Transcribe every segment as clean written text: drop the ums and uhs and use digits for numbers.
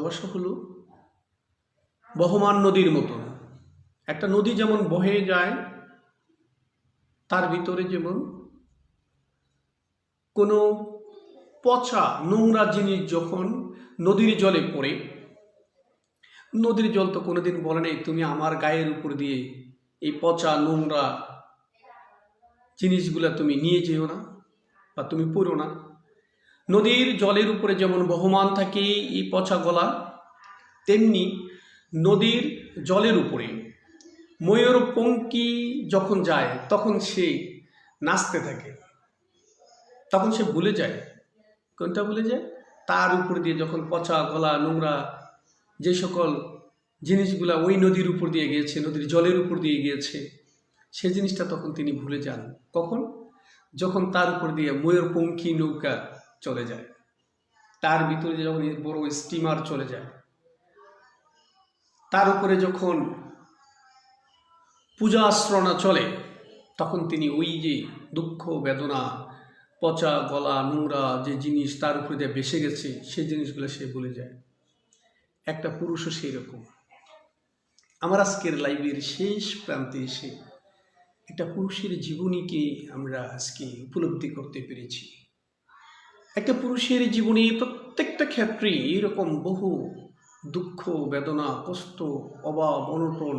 ভালোবাসা হলো বহমান নদীর মতন। একটা নদী যেমন বহে যায়, তার ভিতরে যেমন কোনো পচা নোংরা জিনিস যখন নদীর জলে পড়ে, নদীর জল তো কোনোদিন বলে নেই তুমি আমার গায়ের উপর দিয়ে এই পচা নোংরা জিনিসগুলা তুমি নিয়ে যেও না বা তুমি পড়ো না। নদীর জলের উপরে যেমন বহমান থাকে এই পচা গলা, তেমনি নদীর জলের উপরে ময়ূরপঙ্খী যখন যায় তখন সে নাচতে থাকে, তখন সে ভুলে যায়। কোনটা ভুলে যায়? তার উপর দিয়ে যখন পচা গলা নোংরা যে সকল জিনিসগুলা ওই নদীর উপর দিয়ে গিয়েছে, নদীর জলের উপর দিয়ে গিয়েছে, সেই জিনিসটা তখন তিনি ভুলে যান। কখন? যখন তার উপর দিয়ে ময়ূরপঙ্খী নৌকা চলে যায়, তার ভিতরে যখন বড় স্টিমার চলে যায়, তার উপরে যখন পূজা আশ্রণা চলে, তখন তিনি ওই যে দুঃখ বেদনা পচা গলা নোংরা যে জিনিস তার উপরে দিয়ে বেসে গেছে সেই জিনিসগুলো সে ভুলে যায়। একটা পুরুষও সেই রকম। আমার আজকের লাইভের শেষ প্রান্তে এসে একটা পুরুষের জীবনীকে আমরা আজকে উপলব্ধি করতে পেরেছি। একটা পুরুষের জীবনে প্রত্যেকটা ক্ষেত্রে এরকম বহু দুঃখ বেদনা কষ্ট অভাব অনটন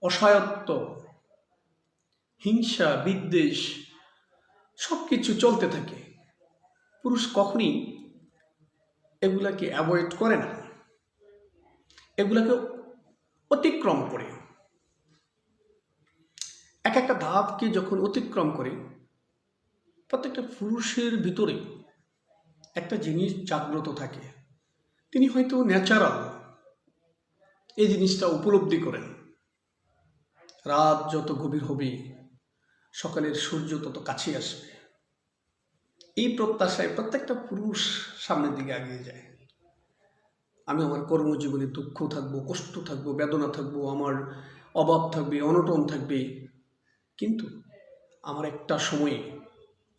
অসহায়ত্ব হিংসা বিদ্বেষ সব কিছু চলতে থাকে। পুরুষ কখনই এগুলাকে অ্যাভয়েড করে না, এগুলাকে অতিক্রম করে। এক একটা ধাপকে যখন অতিক্রম করে, প্রত্যেকটা পুরুষের ভিতরে একটা জিনিস জাগ্রত থাকে। তিনি হয়তো ন্যাচারাল এই জিনিসটা উপলব্ধি করেন। রাত যত গভীর হবে সকালের সূর্য তত কাছে আসবে, এই প্রত্যাশায় প্রত্যেকটা পুরুষ সামনের দিকে এগিয়ে যায়। আমি আমার কর্মজীবনে দুঃখ থাকবো, কষ্ট থাকবো, বেদনা থাকবো, আমার অভাব থাকবে, অনটন থাকবে, কিন্তু আমার একটা সময়ে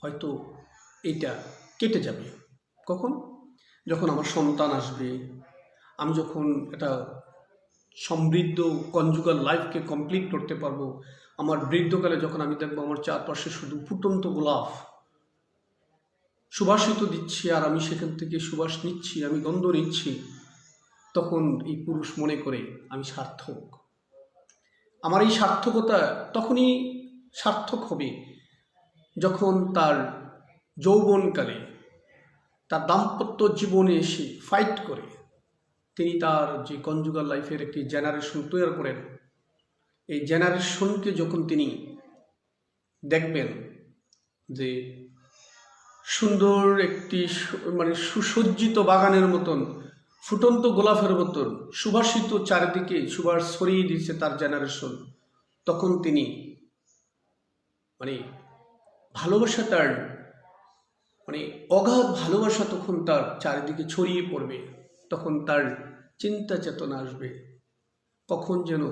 হয়তো এইটা কেটে যাবে। কখন? যখন আমার সন্তান আসবে, আমি যখন একটা সমৃদ্ধ কনজুগাল লাইফকে কমপ্লিট করতে পারবো, আমার বৃদ্ধকালে যখন আমি দেখবো আমার চারপাশে শুধু ফুটন্ত গোলাপ সুবাসিত দিচ্ছি আর আমি সেখান থেকে সুবাস নিচ্ছি, আমি গন্ধ নিচ্ছি, তখন এই পুরুষ মনে করে আমি সার্থক। আমার এই সার্থকতা তখনই সার্থক হবে যখন তার যৌবনকালে তার দাম্পত্য জীবনে এসে ফাইট করে তিনি তার যে কনজুগাল লাইফের একটি জেনারেশন তৈরি করেন। এই জেনারেশনকে যখন তিনি দেখবেন যে সুন্দর একটি মানে সুসজ্জিত বাগানের মতন ফুটন্ত গোলাপের মতন সুবাসিত চারিদিকে সুবাস ছড়িয়ে দিচ্ছে তার জেনারেশন, তখন তিনি মানে ভালোবাসা তার মানে অগাধ ভালোবাসা তখন তার চারিদিকে ছড়িয়ে পড়বে। তখন তার চিন্তা চেতনা আসবে কখন যেন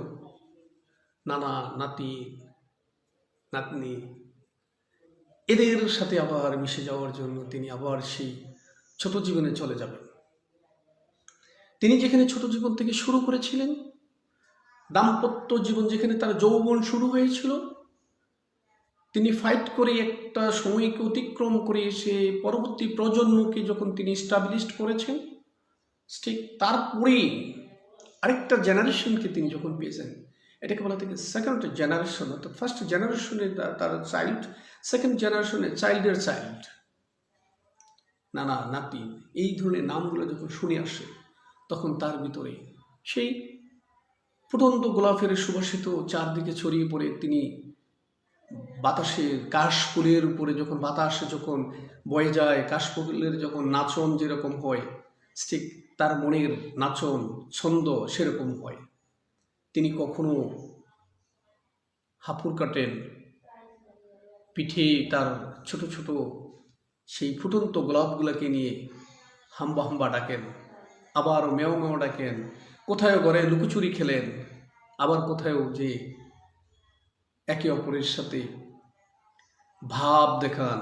নানা নাতি নাতনি এদের সাথে আবার মিশে যাওয়ার জন্য তিনি আবার সেই ছোট জীবনে চলে যাবেন। তিনি যেখানে ছোট জীবন থেকে শুরু করেছিলেন, দাম্পত্য জীবন যেখানে তার যৌবন শুরু হয়েছিল, তিনি ফাইট করে একটা সময়কে অতিক্রম করে এসে পরবর্তী প্রজন্মকে যখন তিনি স্টাবলিশড করেছেন, ঠিক তারপরেই আরেকটা জেনারেশনকে তিনি যখন পেয়েছেন, এটাকে বলা থেকে সেকেন্ড জেনারেশন। অর্থাৎ ফার্স্ট জেনারেশনে তার চাইল্ড, সেকেন্ড জেনারেশনে চাইল্ডের চাইল্ড, নানা নাতি, এই ধরনের নামগুলো যখন শুনে আসে, তখন তার ভিতরে সেই ফুটন্ত গোলাপের সুবাসিত চারদিকে ছড়িয়ে পড়ে তিনি বাতাসের কাশফুলের উপরে যখন বাতাসে যখন বয়ে যায়, কাশফুলের যখন নাচন যেরকম হয়, ঠিক তার মনের নাচন ছন্দ সেরকম হয়। তিনি কখনো হাঁপুর কাটেন, পিঠে তার ছোট ছোট সেই ফুটন্ত গোলাপগুলোকে নিয়ে হাম্বা হাম্বা ডাকেন, আবার মেও মেও ডাকেন, কোথায় ঘরে লুকোচুরি খেলেন, আবার কোথাও যে একে অপরের সাথে ভাব দেখান।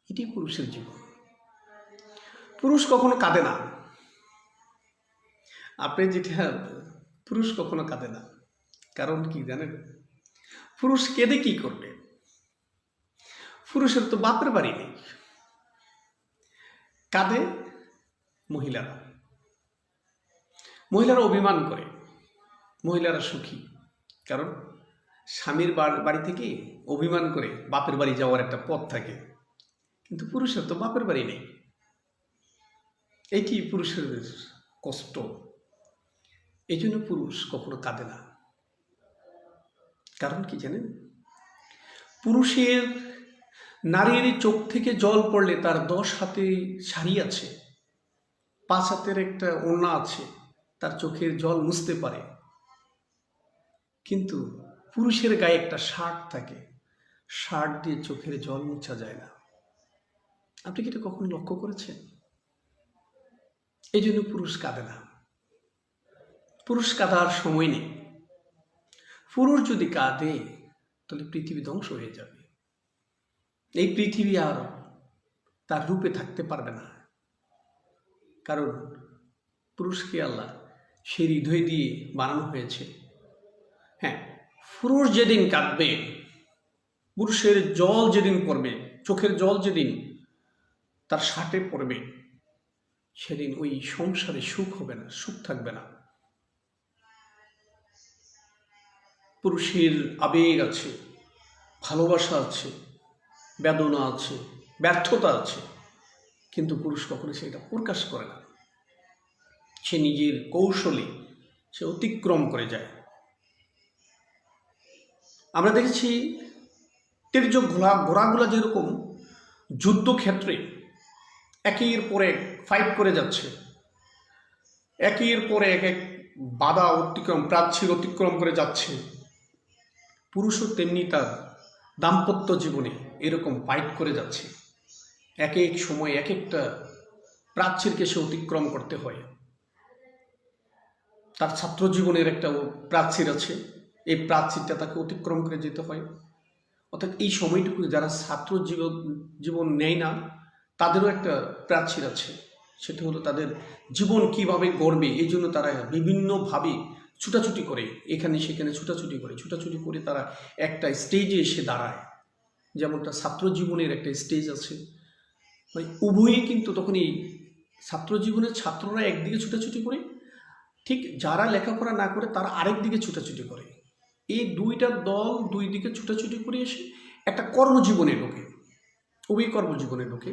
এটি পুরুষের জীবন। পুরুষ কখনো কাঁদে না, আপনি যেটা, পুরুষ কখনো কাঁদে না। কারণ কি জানেন? পুরুষ কেঁদে কি করবে? পুরুষের তো বাপের বাড়ি নেই। কাঁদে মহিলারা। মহিলারা অভিমান করে, মহিলারা সুখী। কারণ স্বামীর বাড়ি থেকে অভিমান করে বাপের বাড়ি যাওয়ার একটা পথ থাকে, কিন্তু পুরুষের তো বাপের বাড়ি নেই। এইটি পুরুষের কষ্ট। এই জন্য পুরুষ কখনো কাঁদে না। কারণ কি জানেন? পুরুষের, নারীর চোখ থেকে জল পড়লে তার 10 হাতে শাড়ি আছে, 5 হাতের একটা ওড়না আছে, তার চোখের জল মুছতে পারে। কিন্তু পুরুষের গায়ে একটা শার্ট থাকে, শার্ট দিয়ে চোখের জল মুছা যায় না। আপনি কি এটা কখনো লক্ষ্য করেছেন? এই জন্য পুরুষ কাঁদে না। পুরুষ কাঁদার সময় নেই। পুরুষ যদি কাঁদে তাহলে পৃথিবী ধ্বংস হয়ে যাবে। এই পৃথিবী আর তার রূপে থাকতে পারবে না। কারণ পুরুষকে আল্লাহ সেই হৃদয় দিয়ে বানানো হয়েছে। হ্যাঁ, পুরুষ যেদিন কাঁদবে, পুরুষের জল যেদিন পড়বে, চোখের জল যেদিন তার শার্টে পড়বে, সেদিন ওই সংসারে সুখ হবে না, সুখ থাকবে না। পুরুষের আবেগ আছে, ভালোবাসা আছে, বেদনা আছে, ব্যর্থতা আছে, কিন্তু পুরুষ কখনো সেটা প্রকাশ করে না। সে নিজের কৌশলে সে অতিক্রম করে যায়। আমরা দেখেছি তির্যক ঘোড়াগুলো যেরকম যুদ্ধক্ষেত্রে একের পর এক ফাইট করে যাচ্ছে, একের পর এক এক বাধা অতিক্রম, প্রাচীর অতিক্রম করে যাচ্ছে, পুরুষও তেমনি তার দাম্পত্য জীবনে এরকম ফাইট করে যাচ্ছে। এক এক সময় এক একটা প্রাচীরকে সে অতিক্রম করতে হয়। তার ছাত্র জীবনের একটা প্রাচীর আছে, এই প্রাচীরটা তাকে অতিক্রম করে যেতে হয়। অর্থাৎ এই সময়টুকু যারা ছাত্র জীবন নেয় না, তাদেরও একটা প্রাচীর আছে। সেটা হলো তাদের জীবন কিভাবে গড়বে, এই জন্য তারা বিভিন্নভাবে ছুটাছুটি করে, এখানে সেখানে ছুটাছুটি করে তারা একটা স্টেজে এসে দাঁড়ায়। যেমনটা ছাত্র জীবনের একটা স্টেজ আছে, মানে উভয়ই কিন্তু তখন এই ছাত্র জীবনের ছাত্ররা একদিকে ছুটাছুটি করে, ঠিক যারা লেখাপড়া না করে তারা আরেক দিকে ছুটাছুটি করে। এই দুইটা দল দুই দিকে ছুটাছুটি করে এসে একটা কর্মজীবনে ঢোকে। উভয় কর্মজীবনে ঢোকে,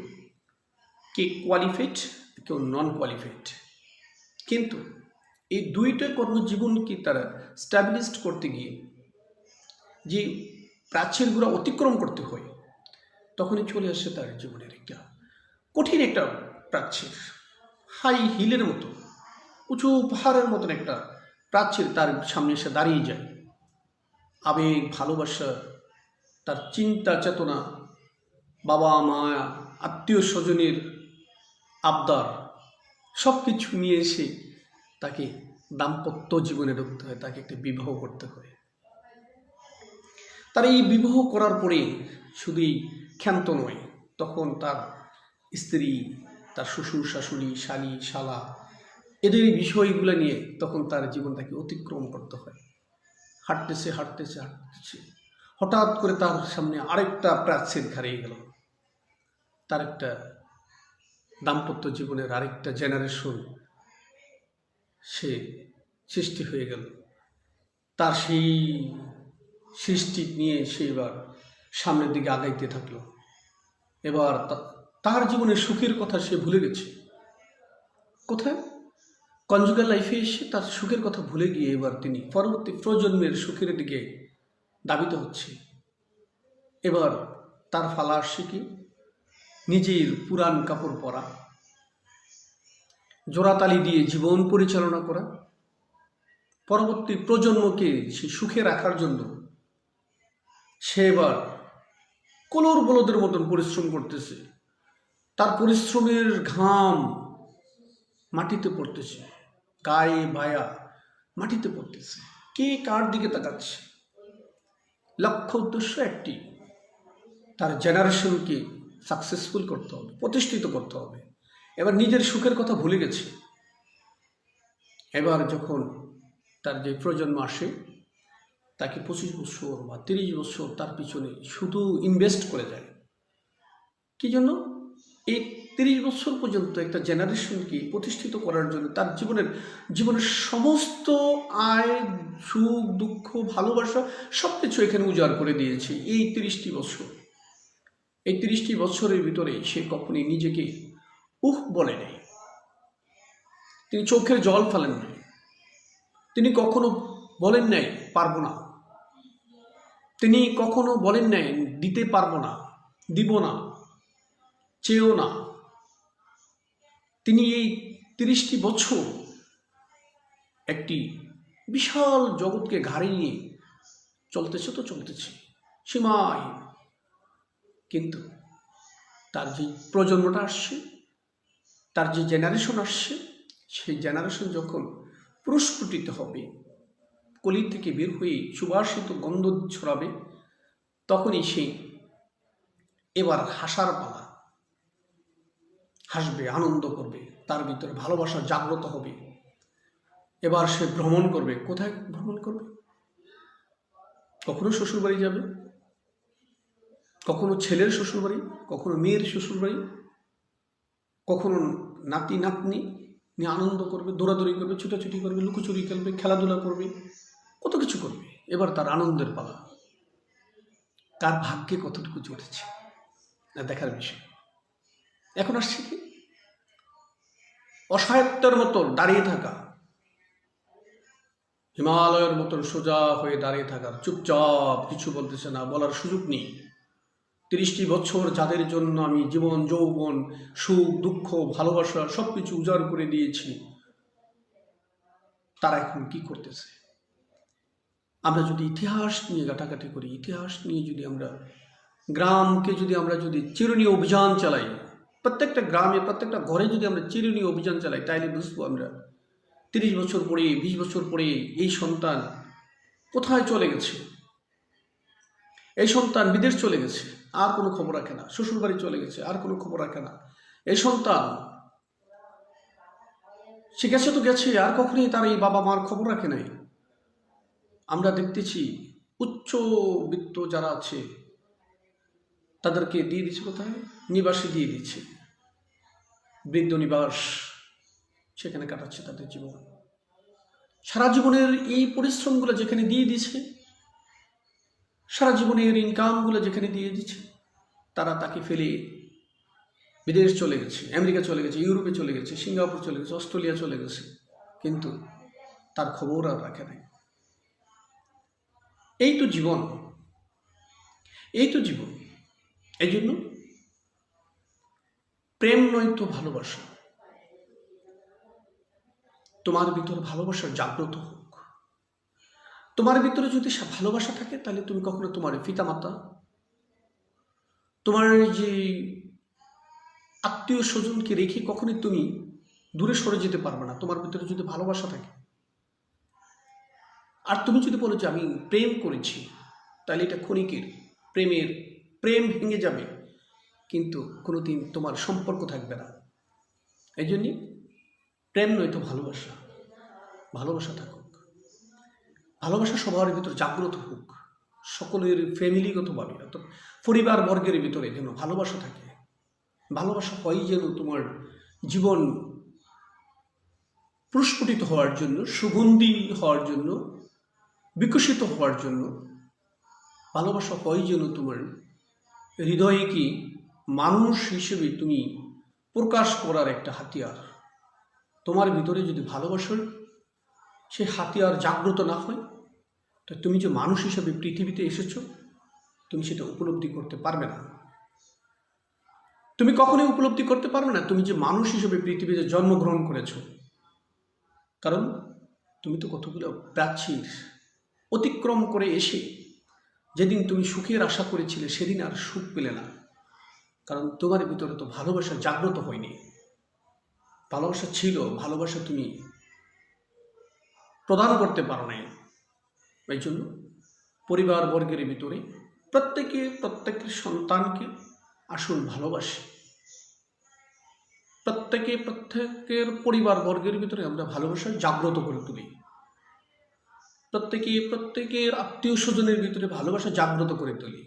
কে কোয়ালিফাইড, কেউ নন কোয়ালিফাইড। কিন্তু এই দুইটা কর্মজীবনকে তারা স্ট্যাবলিশ করতে গিয়ে যে প্রাচীরগুলো অতিক্রম করতে হয়, তখনই চলে আসে তার জীবনের একটা কঠিন একটা প্রাচীর, হাই হিলের মতো, উঁচু পাহাড়ের মতন একটা প্রাচীর তার সামনে এসে দাঁড়িয়ে যায়। আবেগ, ভালোবাসা, তার চিন্তা চেতনা, বাবা মা, আত্মীয় স্বজনের আবদার, সব কিছু নিয়ে এসে তাকে দাম্পত্য জীবনে ঢুকতে হয়, তাকে একটা বিবাহ করতে হয়। তার এই বিবাহ করার পরে শুধুই ক্ষান্ত নয়, তখন তার স্ত্রী, তার শ্বশুর শাশুড়ি, শালি শালা, এদের বিষয়গুলো নিয়ে তখন তার জীবনটাকে অতিক্রম করতে হয়। হাঁটতেছে হঠাৎ করে তার সামনে আরেকটা প্রাচীর হারিয়ে গেল। তার একটা দাম্পত্য জীবনের আরেকটা জেনারেশন সে সৃষ্টি হয়ে গেল। তার সেই সৃষ্টি নিয়ে সে এবার সামনের দিকে আগাইতে থাকলো। এবার তার জীবনের সুখের কথা সে ভুলে গেছে। কোথায়? কনজুগাল লাইফে এসে তার সুখের কথা ভুলে গিয়ে এবার তিনি পরবর্তী প্রজন্মের সুখের দিকে দাবিত হচ্ছে। এবার তার ফালা আসছে কি? নিজের পুরান কাপড় পরা, জোড়াতালি দিয়ে জীবন পরিচালনা করা, পরবর্তী প্রজন্মকে সে সুখে রাখার জন্য সে এবার কলোর বলদের মতন পরিশ্রম করতেছে। তার পরিশ্রমের ঘাম মাটিতে পড়তেছে, গায়ে বায়া মাটিতে পড়তেছে। কে কার দিকে তাকাচ্ছে? লক্ষ্য উদ্দেশ্য একটি, তার জেনারেশনকে সাকসেসফুল করতে হবে, প্রতিষ্ঠিত করতে হবে। এবার নিজের সুখের কথা ভুলে গেছে। এবার যখন তার যে প্রজন্ম আসে, তাকে 25 বছর বা 30 বছর তার পিছনে শুধু ইনভেস্ট করে যায়। কি জন্য? এই 30 বছর পর্যন্ত একটা জেনারেশনকে প্রতিষ্ঠিত করার জন্য তার জীবনের সমস্ত আয়, সুখ, দুঃখ, ভালোবাসা সব কিছু এখানে উজাড় করে দিয়েছে এই 30টি বছর। এই 30টি বছরের ভিতরে সে কখনই নিজেকে বলে নেই, তিনি চোখের জল ফেলেন নাই, তিনি কখনো বলেন নাই পারবো না, তিনি কখনো বলেন নাই দিতে পারবো না, দিব না, চেয়েও না। তিনি এই 30টি বছর একটি বিশাল জগৎকে ঘাড়ে নিয়ে চলতেছে তো চলতেছে সীমাহীন। কিন্তু তার যে প্রজন্মটা আসছে, তার যে জেনারেশন আসছে, সেই জেনারেশন যখন প্রস্ফুটিত হবে, কলি থেকে বের হয়ে সুবাসিত গন্ধ ছড়াবে, তখনই সে এবার হাসার পালা, হাসবে, আনন্দ করবে, তার ভিতরে ভালোবাসা জাগ্রত হবে। এবার সে ভ্রমণ করবে। কোথায় ভ্রমণ করবে? কখনো শ্বশুরবাড়ি যাবে, কখনো ছেলের শ্বশুরবাড়ি, কখনো মেয়ের শ্বশুরবাড়ি, কখনো নাতি নাতনি নিয়ে আনন্দ করবে, দৌড়াদৌড়ি করবে, ছুটাছুটি করবে, লুকোচুরি খেলবে, খেলাধুলা করবে, কত কিছু করবে। এবার তার আনন্দের পালা। তার ভাগ্যে কতটুকু চলেছে না দেখার বিষয়। এখন আসছে কি? অসহায়ত্বের মতো দাঁড়িয়ে থাকা, হিমালয়ের মতন সোজা হয়ে দাঁড়িয়ে থাকার, চুপচাপ, কিছু বলতেছে না, বলার সুযোগ নেই। 30টি বছর যাদের জন্য আমি জীবন, যৌবন, সুখ, দুঃখ, ভালোবাসা সব কিছু উজাড় করে দিয়েছি, তারা এখন কি করতেছে? আমরা যদি ইতিহাস নিয়ে ঘাটাঘাটি করি, ইতিহাস নিয়ে যদি আমরা গ্রামকে যদি চিরুনি অভিযান চালাই, প্রত্যেকটা গ্রামে, প্রত্যেকটা ঘরে যদি আমরা চিরুনি অভিযান চালাই, তাইলে বুঝবো আমরা 30 বছর পরে, 20 বছর পরে এই সন্তান কোথায় চলে গেছে। এই সন্তান বিদেশ চলে গেছে, আর কোনো খবর রাখে না। শ্বশুরবাড়ি চলে গেছে, আর কোনো খবর রাখে না। এই সন্তান সে গেছে তো গেছে, আর কখনোই তার এই বাবা মার খবর রাখে নাই। আমরা দেখতেছি উচ্চবিত্ত যারা আছে তাদেরকে দিয়ে দিচ্ছে কোথায়? নিবাসে দিয়ে দিচ্ছে, বৃদ্ধ নিবাস, সেখানে কাটাচ্ছে তাদের জীবন। সারা জীবনের এই পরিশ্রমগুলো যেখানে দিয়ে দিচ্ছে, সারা জীবনের ইনকামগুলো যেখানে দিয়ে দিচ্ছে, তারা তাকে ফেলে বিদেশ চলে গেছে, আমেরিকা চলে গেছে, ইউরোপে চলে গেছে, সিঙ্গাপুর চলে গেছে, অস্ট্রেলিয়া চলে গেছে, কিন্তু তার খবর আর রাখে নাই। এই তো জীবন, এই তো জীবন। এই জন্য প্রেম নয়তো ভালোবাসা। তোমার ভিতরে ভালোবাসা জাগ্রত হোক। তোমার ভিতরে যদি ভালোবাসা থাকে, তাহলে তুমি কখনো তোমার পিতামাতা, তোমার যে আত্মীয় স্বজনকে রেখে কখনোই তুমি দূরে সরে যেতে পারবে না। তোমার ভিতরে যদি ভালোবাসা থাকে, আর তুমি যদি বলো যে আমি প্রেম করেছি, তাহলে এটা ক্ষণিকের প্রেম ভেঙে যাবে, কিন্তু কোনোদিন তোমার সম্পর্ক থাকবে না। এই জন্যই প্রেম নয়তো ভালোবাসা, ভালোবাসা থাকুক। ভালোবাসা সবার ভিতর জাগ্রত হোক, সকলের ফ্যামিলিগতভাবে, অর্থাৎ পরিবার বর্গের ভিতরে যেন ভালোবাসা থাকে। ভালোবাসা হয় যেন তোমার জীবন প্রস্ফুটিত হওয়ার জন্য, সুগন্ধি হওয়ার জন্য, বিকশিত হওয়ার জন্য। ভালোবাসা হয় যেন তোমার হৃদয়ে কি মানুষ হিসেবে তুমি প্রকাশ করার একটা হাতিয়ার। তোমার ভিতরে যদি ভালোবাসার সে হাতিয়ার জাগ্রত না হয়, তো তুমি যে মানুষ হিসেবে পৃথিবীতে এসেছো, তুমি সেটা উপলব্ধি করতে পারবে না। তুমি কখনোই উপলব্ধি করতে পারবে না তুমি যে মানুষ হিসেবে পৃথিবীতে জন্মগ্রহণ করেছো। কারণ তুমি তো কতগুলো প্রাচীর অতিক্রম করে এসে যেদিন তুমি সুখের আশা করেছিলে, সেদিন আর সুখ পেলে না। কারণ তোমার ভিতরে তো ভালোবাসা জাগ্রত হয়নি। ভালোবাসা ছিল, ভালোবাসা তুমি প্রদান করতে পারো নাই। এই জন্য পরিবার বর্গের ভিতরে প্রত্যেকের সন্তানকে আসুন ভালোবাসে। প্রত্যেকের পরিবারবর্গের ভিতরে আমরা ভালোবাসা জাগ্রত করে তুলি। প্রত্যেকের আত্মীয় স্বজনের ভিতরে ভালোবাসা জাগ্রত করে তুলি।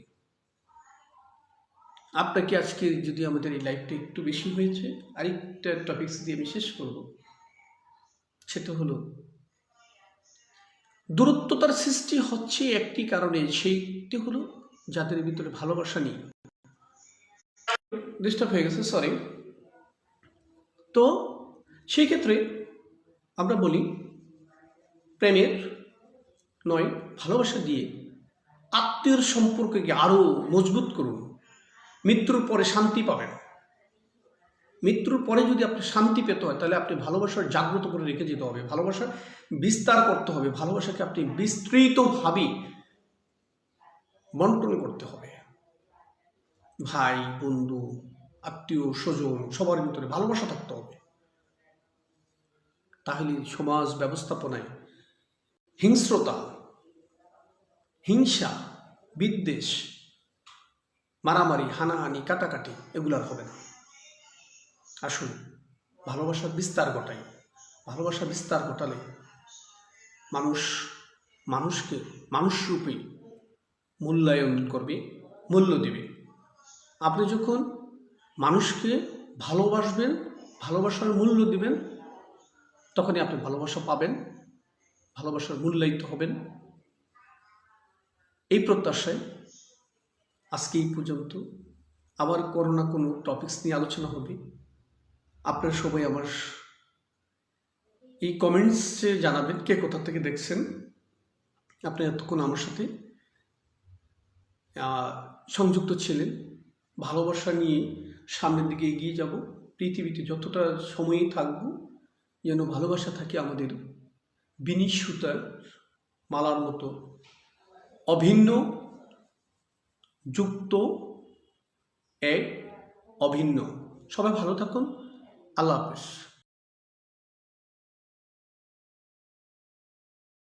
আপনাকে আজকে যদি আমাদের এই লাইফটা একটু বেশি হয়েছে, আরেকটা টপিকস দিয়ে আমি শেষ করব। সেটা হলো দূরত্বতার সৃষ্টি হচ্ছে একটি কারণে, সেইটি হলো যাদের ভিতরে ভালোবাসা নেই। ডিস্টার্ব হয়ে গেছে, সরি। তো সেই ক্ষেত্রে আমরা বলি প্রেমের নয়, ভালোবাসা দিয়ে আত্মীয়র সম্পর্ককে আরো মজবুত করুন। মৃত্যুর পরে শান্তি পাবেন। মৃত্যুর পরে যদি আপনি শান্তি পেতে হয়, তাহলে আপনি ভালোবাসার জাগ্রত করে রেখে যেতে হবে, ভালোবাসা বিস্তার করতে হবে, ভালোবাসাকে আপনি বিস্তৃতভাবে বন্টন করতে হবে। ভাই, বন্ধু, আত্মীয় স্বজন সবার ভিতরে ভালোবাসা থাকতে হবে। তাহলে সমাজ ব্যবস্থাপনায় হিংস্রতা, হিংসা, বিদ্বেষ, মারামারি, হানাহানি, কাটাকাটি এগুলার হবে না। আসুন ভালোবাসার বিস্তার ঘটাই। ভালোবাসা বিস্তার ঘটালে মানুষ মানুষকে মানুষ রূপে মূল্যায়ন করবে, মূল্য দেবে। আপনি যখন মানুষকে ভালোবাসবেন, ভালোবাসার মূল্য দিবেন, তখনই আপনি ভালোবাসা পাবেন, ভালোবাসার মূল্যায়িত হবেন। এই প্রত্যাশায় আজকে এই পর্যন্ত। আবার কোনো টপিকস নিয়ে আলোচনা হবে। আপনারা সবাই আমার এই কমেন্টসে জানাবেন কে কোথা থেকে দেখছেন। আপনি এতক্ষণ আমার সাথে সংযুক্ত ছিলেন। ভালোবাসা নিয়ে সামনের দিকে এগিয়ে যাব। পৃথিবীতে যতটা সময়ই থাকব, যেন ভালোবাসা থাকে আমাদের বিনি সুতার মালার মতো অভিন্ন, যুক্ত, এক, অভিন্ন। সবাই ভালো থাকুন। আল্লাহ হাফেজ।